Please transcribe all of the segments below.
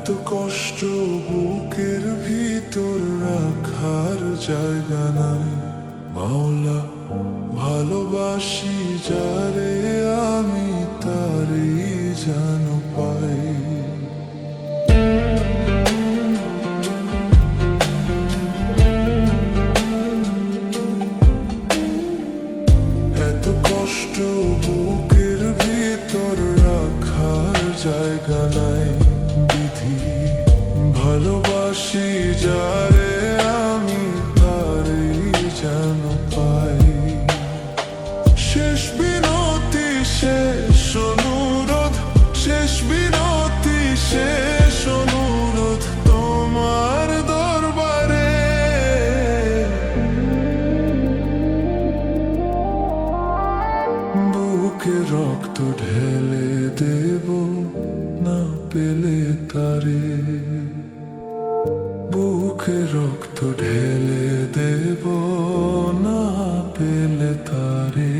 এত কষ্ট বুকের ভিতর রাখার জায়গা নাই মাওলা, ভালোবাসি যারে আমি তারই যেন পাই। এত কষ্ট বুকের ভিতর রাখার জায়গা নাই বিধি, ভালোবাসি যারে আমি তারই যেন পাই। শেষ বিনতি শেষ অনুরোধ, শেষ বিনতি শেষ অনুরোধ তোমার দরবারে। বুকে রক্ত ঢেলে দেব না পেলে তারে, বুকে রক্ত ঢেলে দেব না পেলে তারে।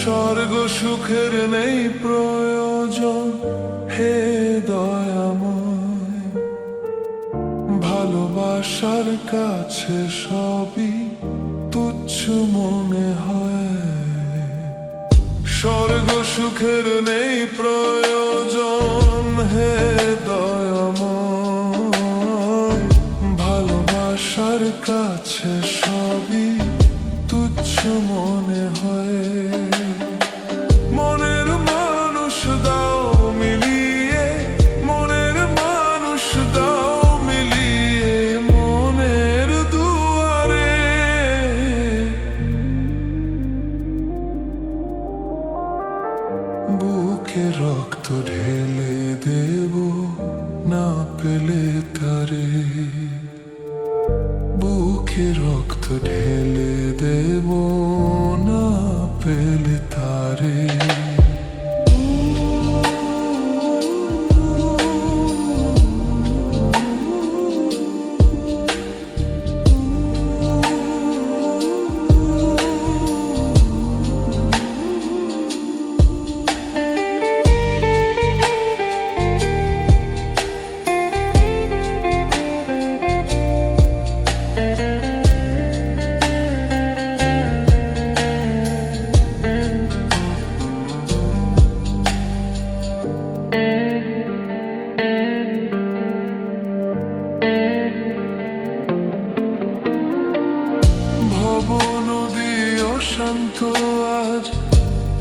স্বর্গ সুখের নেই প্রয়োজন হে দয়াময়, ভালোবাসার কাছে সবই তুচ্ছ মনে হয়। স্বর্গ সুখের নেই প্রয়োজন হে দয়াময়, ভালোবাসার কাছে সবই তুচ্ছ মনে হয়। মনের মানুষ দাও মিলিয়ে, মনের মানুষ দাও মিলিয়ে মনের দুয়ারে। বুকে রক্ত ঢেলে দেব না পেলে তারে, বুকে রক্ত ঢেলে দেব না পেলে তারে। নদী অশান্ত আজ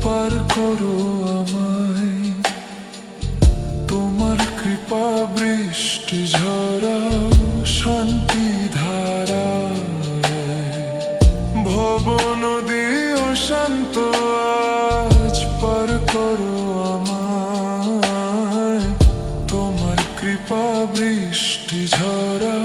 পার করো আমায়, তোমার কৃপা বৃষ্টি ঝরা শান্তি ধারা। ভব নদী অশান্ত আজ পার করো আমায়, তোমার কৃপা বৃষ্টি ঝরা